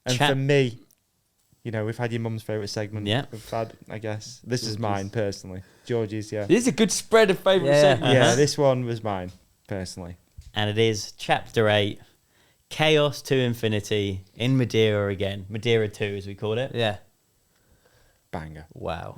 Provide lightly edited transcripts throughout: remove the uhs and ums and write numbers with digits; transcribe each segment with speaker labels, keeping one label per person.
Speaker 1: And for me, you know, we've had your mum's favourite segment.
Speaker 2: Yeah.
Speaker 1: We've had, I guess, this is mine personally. Georgie's, yeah.
Speaker 2: This is a good spread of favourite segments.
Speaker 1: Yeah, this one was mine, personally.
Speaker 2: And it is Chapter 8, Chaos to Infinity in Madeira again. Madeira 2, as we call it.
Speaker 3: Yeah.
Speaker 1: Banger.
Speaker 3: Wow.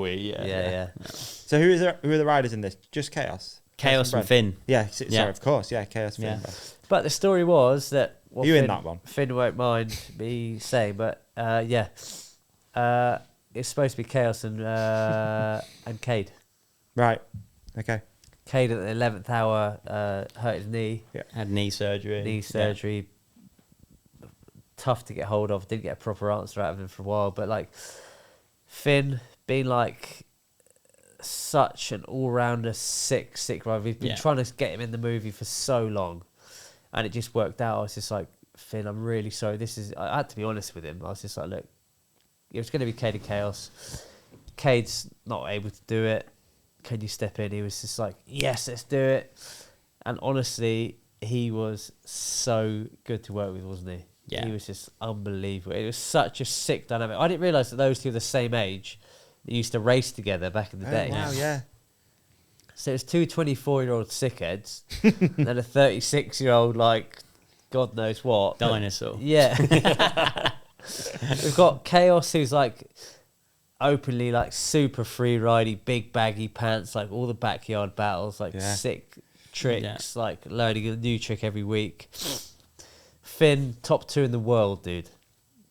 Speaker 2: Yeah.
Speaker 1: So who are the riders in this? Just Chaos?
Speaker 2: Chaos and Finn.
Speaker 1: Yeah, sorry, of course. Yeah, Chaos, Finn.
Speaker 2: Yeah.
Speaker 3: But the story was that...
Speaker 1: You in that one?
Speaker 3: Finn won't mind me saying, but it's supposed to be Chaos and Cade.
Speaker 1: Right. Okay.
Speaker 3: Cade at the 11th hour hurt his knee.
Speaker 1: Yeah.
Speaker 2: Had knee surgery.
Speaker 3: Tough to get hold of. Didn't get a proper answer out of him for a while. But like Finn being like such an all-rounder, sick rider. We've been trying to get him in the movie for so long. And it just worked out. I was just like, Finn, I'm really sorry. I had to be honest with him. I was just like, look, it was going to be Cade and Chaos. Cade's not able to do it. Can you step in? He was just like, yes, let's do it. And honestly, he was so good to work with, wasn't he?
Speaker 2: Yeah.
Speaker 3: He was just unbelievable. It was such a sick dynamic. I didn't realise that those two were the same age. They used to race together back in the day.
Speaker 1: Wow, yeah.
Speaker 3: So it was two 24-year-old sickheads and a 36-year-old, like, God knows what.
Speaker 2: Dinosaur.
Speaker 3: Yeah. We've got Chaos, who's, like, openly, like, super free-riding, big baggy pants, like, all the backyard battles, like, sick tricks, like, learning a new trick every week. Finn, top 2 in the world, dude.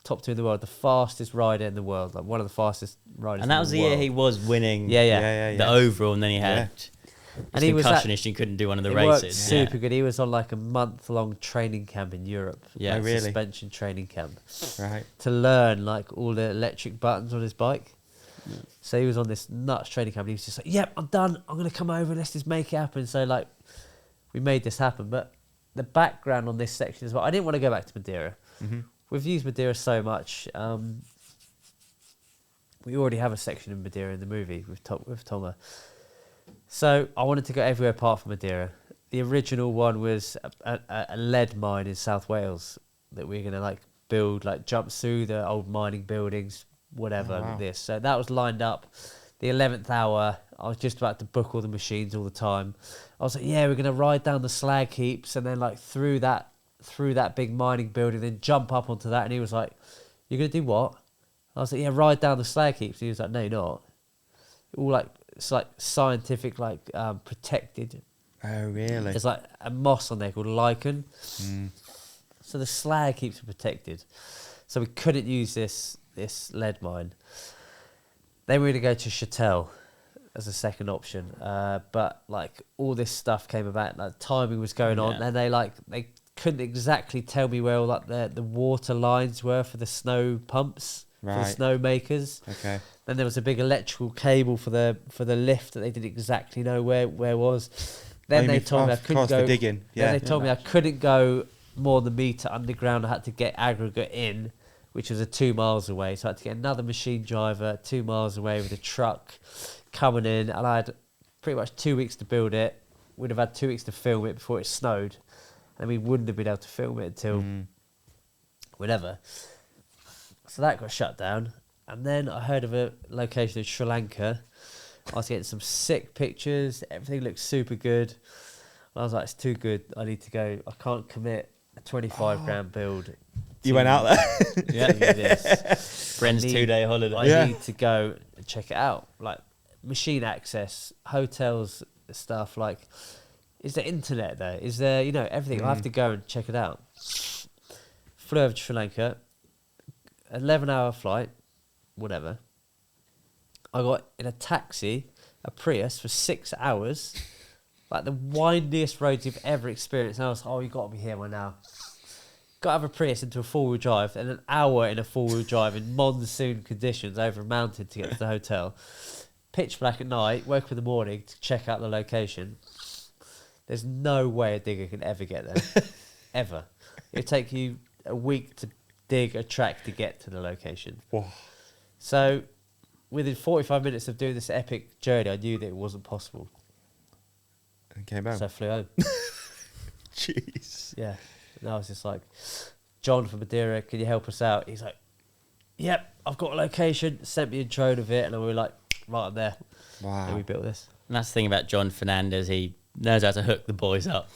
Speaker 3: Top 2 in the world. The fastest rider in the world. Like, one of the fastest riders in the world.
Speaker 2: And that was the year he was winning the overall, and then he had...
Speaker 3: And he was
Speaker 2: concussion issue and couldn't do one of the races.
Speaker 3: Super good. He was on like a month-long training camp in Europe.
Speaker 2: Yeah,
Speaker 1: really?
Speaker 3: Suspension training camp.
Speaker 1: Right.
Speaker 3: To learn like all the electric buttons on his bike. Yeah. So he was on this nuts training camp. And he was just like, "Yep, I'm done. I'm gonna come over. Let's just make it happen." So like, we made this happen. But the background on this section as well. I didn't want to go back to Madeira.
Speaker 1: Mm-hmm.
Speaker 3: We've used Madeira so much. We already have a section in Madeira in the movie with Toma. So I wanted to go everywhere apart from Madeira. The original one was a lead mine in South Wales that we're going to like build, like jump through the old mining buildings, whatever.
Speaker 1: Oh, wow.
Speaker 3: This. So that was lined up. The 11th hour, I was just about to book all the machines all the time. I was like, yeah, we're going to ride down the slag heaps and then like through that big mining building, then jump up onto that. And he was like, you're going to do what? I was like, yeah, ride down the slag heaps. And he was like, no, you're not. All like, it's like scientific, like protected.
Speaker 1: Oh, really?
Speaker 3: There's like a moss on there called lichen. So the slag keeps it protected. So we couldn't use this lead mine. Then we were going to go to Chatel as a second option. But like all this stuff came about, like timing was going on, and they couldn't exactly tell me where all like the water lines were for the snow pumps.
Speaker 1: Right.
Speaker 3: For the snow makers.
Speaker 1: Okay.
Speaker 3: Then there was a big electrical cable for the lift that they didn't exactly know where was. Then they told me I couldn't go.
Speaker 1: Digging. Yeah.
Speaker 3: Then they told me I couldn't go more than a metre underground. I had to get aggregate in, which was 2 miles away. So I had to get another machine driver 2 miles away with a truck coming in, and I had pretty much 2 weeks to build it. We'd have had 2 weeks to film it before it snowed, and we wouldn't have been able to film it until whenever. So that got shut down. And then I heard of a location in Sri Lanka. I was getting some sick pictures. Everything looked super good. And I was like, it's too good. I need to go. I can't commit a 25 grand build.
Speaker 1: You went out there?
Speaker 2: Yeah. Friend's 2-day holiday.
Speaker 3: I need to go and check it out. Like machine access, hotels, stuff. Like, is there internet there? Is there, everything? I have to go and check it out. Flew over to Sri Lanka. 11-hour flight, whatever. I got in a taxi, a Prius, for 6 hours, like the windiest roads you've ever experienced. And I was like, oh, you got to be here by now. Got to have a Prius into a four-wheel drive, and an hour in a four-wheel drive in monsoon conditions over a mountain to get to the hotel. Pitch black at night, woke up in the morning to check out the location. There's no way a digger can ever get there. Ever. It'd take you a week to dig a track to get to the location.
Speaker 1: Whoa.
Speaker 3: So within 45 minutes of doing this epic journey, I knew that it wasn't possible.
Speaker 1: And came home.
Speaker 3: So I flew home.
Speaker 1: Jeez.
Speaker 3: Yeah. And I was just like, John from Madeira, can you help us out? He's like, yep, I've got a location. Sent me a drone of it, and we were like, right up there.
Speaker 1: Wow.
Speaker 3: And we built this.
Speaker 2: And that's the thing about John Fernandez. He knows how to hook the boys up.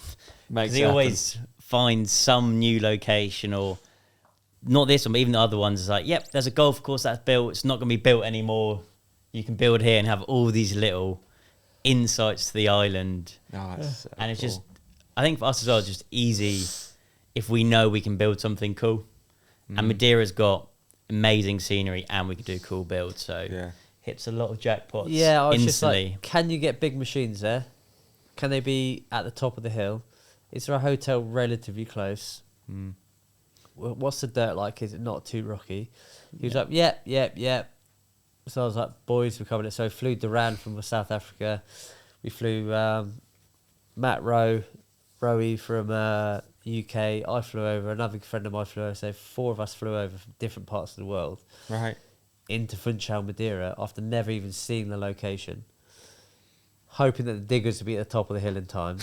Speaker 4: Makes
Speaker 2: Because he always finds some new location, or not this one, but even the other ones. It's like, yep, there's a golf course that's built. It's not going to be built anymore. You can build here and have all these little insights to the island.
Speaker 1: Oh, that's so
Speaker 2: And it's
Speaker 1: cool.
Speaker 2: just, I think for us as well, it's just easy if we know we can build something cool. And Madeira's got amazing scenery and we can do cool builds. So
Speaker 1: Yeah.
Speaker 2: hits a lot of jackpots
Speaker 3: Yeah, I was
Speaker 2: instantly.
Speaker 3: just like, can you get big machines there? Can they be at the top of the hill? Is there a hotel relatively close? What's the dirt like? Is it not too rocky? He was like, yep. So I was like, boys, we're coming. So I flew Duran from South Africa. We flew Matt Rowe from UK. I flew over. Another friend of mine flew over. So 4 of us flew over from different parts of the world
Speaker 1: Right.
Speaker 3: into Funchal, Madeira, after never even seeing the location, hoping that the diggers would be at the top of the hill in time.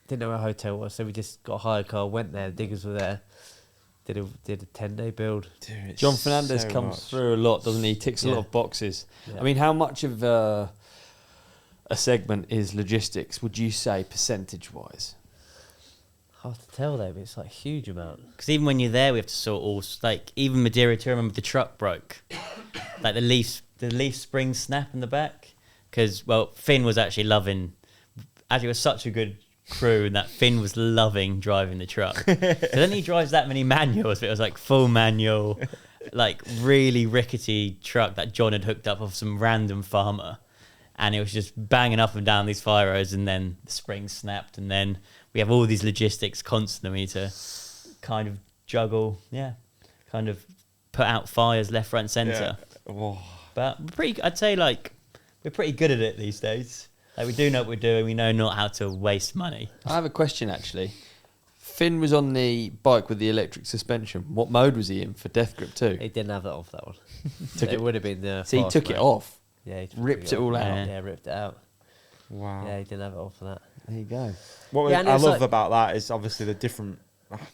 Speaker 3: Didn't know where a hotel was, so we just got a hired car, went there, the diggers were there, did a 10-day build.
Speaker 1: Dude, it's
Speaker 4: John Fernandez
Speaker 1: so
Speaker 4: comes
Speaker 1: much.
Speaker 4: through a lot, doesn't he? He ticks a lot
Speaker 3: Yeah.
Speaker 4: of boxes.
Speaker 3: Yeah.
Speaker 4: I mean, how much of a segment is logistics, would you say, percentage-wise?
Speaker 3: Hard to tell though, but it's like a huge amount.
Speaker 2: Because even when you're there, we have to sort all, like, even Madeira too, I remember the truck broke. Like the leaf spring snap in the back. Because, well, Finn was actually loving, actually it was such a good crew, and that Finn was loving driving the truck. Because then he drives that many manuals, but it was like full manual, like really rickety truck that John had hooked up off some random farmer. And it was just banging up and down these fire roads, and then the spring snapped, and then we have all these logistics constantly to kind of juggle, kind of put out fires left, right, and centre.
Speaker 1: Yeah. Whoa.
Speaker 2: But I'd say like we're pretty good at it these days. Like we do know what we're doing. We know not how to waste money.
Speaker 4: I have a question, actually. Finn was on the bike with the electric suspension. What mode was he in for DEATHGRIP2?
Speaker 3: He didn't have that off, that one.
Speaker 4: Took
Speaker 3: it
Speaker 4: it-
Speaker 3: would have been the.
Speaker 4: So he
Speaker 3: fast
Speaker 4: took it
Speaker 3: mode.
Speaker 4: off.
Speaker 3: Yeah, he
Speaker 4: ripped it all
Speaker 3: off.
Speaker 4: out.
Speaker 3: Yeah, ripped it out.
Speaker 1: Wow.
Speaker 3: Yeah, he didn't have it off for that.
Speaker 4: There you go.
Speaker 1: What
Speaker 3: Yeah, and
Speaker 1: I
Speaker 3: it's
Speaker 1: love
Speaker 3: like-
Speaker 1: about that is obviously the different,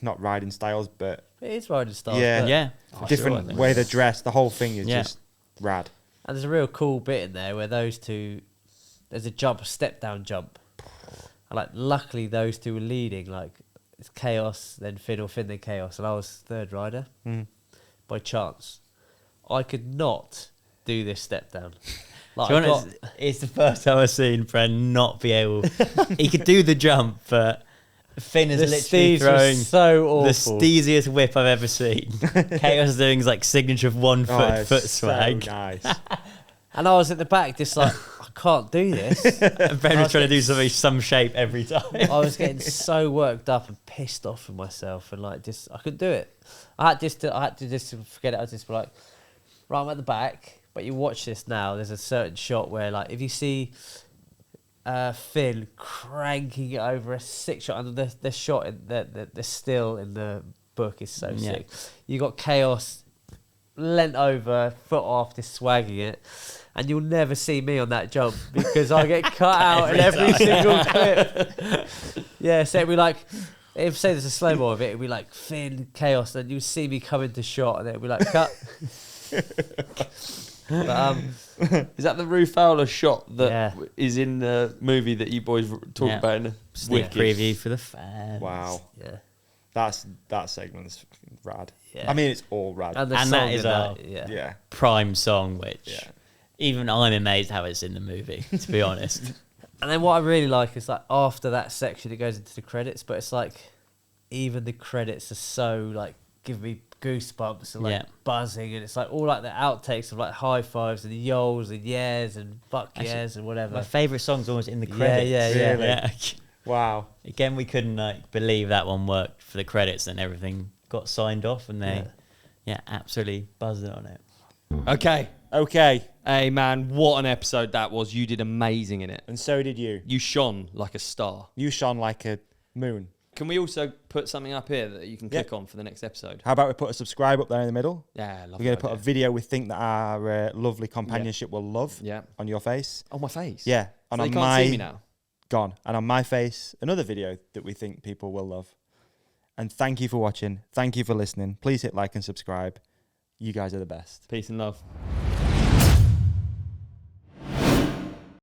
Speaker 1: not riding styles, but
Speaker 3: It is riding style.
Speaker 1: Yeah.
Speaker 3: but-
Speaker 2: Yeah,
Speaker 4: For
Speaker 1: different
Speaker 4: sure, I think.
Speaker 1: way they're dressed. The whole thing is
Speaker 2: Yeah.
Speaker 1: just rad.
Speaker 3: And there's a real cool bit in there where those two, there's a jump, a step down jump. And like, luckily those two were leading. Like, it's Kaos, then Finn, or Finn, then Kaos. And I was third rider by chance. I could not do this step down. Like,
Speaker 2: To be
Speaker 3: I got-
Speaker 2: honest, it's the first time I've seen Bren not be able. He could do the jump, but Finn is
Speaker 3: the
Speaker 2: literally
Speaker 3: steez
Speaker 2: throwing
Speaker 3: was so
Speaker 2: the
Speaker 3: awful.
Speaker 2: steeziest whip I've ever seen. Chaos is doing his like signature 1 foot
Speaker 1: it's
Speaker 2: foot
Speaker 1: so
Speaker 2: swag.
Speaker 1: nice.
Speaker 3: And I was at the back just like, I can't do this.
Speaker 2: And Bren was trying to do some shape every time.
Speaker 3: I was getting so worked up and pissed off with myself, and like just I couldn't do it. I had to just forget it. I was just like, right, I'm at the back. But you watch this now. There's a certain shot where like if you see Finn cranking it over a 6 shot, and the shot in the still in the book is so
Speaker 2: Yeah.
Speaker 3: sick. You got Chaos leant over, foot off, just swagging it. And you'll never see me on that jump because I get cut out in every single clip. Yeah, so it'd be like, if say there's a slow mo of it, it'd be like Finn, Chaos, and you'd see me come into shot, and it'd be like cut. But,
Speaker 4: Is that the Rue Fowler shot that
Speaker 3: Yeah.
Speaker 4: is in the movie that you boys talk
Speaker 2: Yeah.
Speaker 4: about in the
Speaker 2: Sneak
Speaker 4: Wicked?
Speaker 2: preview for the fans.
Speaker 1: Wow.
Speaker 3: yeah,
Speaker 1: That segment's fucking rad.
Speaker 3: Yeah.
Speaker 1: I mean, it's all rad.
Speaker 3: and the
Speaker 2: And
Speaker 3: song
Speaker 2: that is
Speaker 3: in
Speaker 2: our-
Speaker 3: yeah.
Speaker 1: yeah.
Speaker 2: Prime song, which
Speaker 1: Yeah.
Speaker 2: even I'm amazed how it's in the movie, to be honest.
Speaker 3: And then what I really like is like after that section, it goes into the credits, but it's like even the credits are so like give me goosebumps and like
Speaker 2: Yeah.
Speaker 3: buzzing, and it's like all like the outtakes of like high fives and yols and yeahs and fuck
Speaker 2: Actually,
Speaker 3: yeahs and whatever.
Speaker 2: My favourite song's almost in the
Speaker 3: Yeah,
Speaker 2: credits.
Speaker 3: yeah.
Speaker 1: Really? Wow.
Speaker 2: Again, we couldn't like believe that one worked for the credits, and everything got signed off, and they, absolutely buzzed on it.
Speaker 4: Okay.
Speaker 1: Okay.
Speaker 4: Hey, man, what an episode that was. You did amazing in it.
Speaker 1: And so did you.
Speaker 4: You shone like a star.
Speaker 1: You shone like a moon.
Speaker 4: Can we also put something up here that you can click on for the next episode?
Speaker 1: How about we put a subscribe up there in the middle?
Speaker 4: Yeah, I love
Speaker 1: We're going to
Speaker 4: that
Speaker 1: put a
Speaker 4: idea.
Speaker 1: video we think that our lovely companionship will love
Speaker 4: Yeah.
Speaker 1: on your face.
Speaker 4: Oh, my face.
Speaker 1: Yeah.
Speaker 4: So
Speaker 1: And
Speaker 4: they
Speaker 1: on
Speaker 4: can't
Speaker 1: my
Speaker 4: see me now.
Speaker 1: gone. And on my face, another video that we think people will love. And thank you for watching. Thank you for listening. Please hit like and subscribe. You guys are the best.
Speaker 4: Peace and love.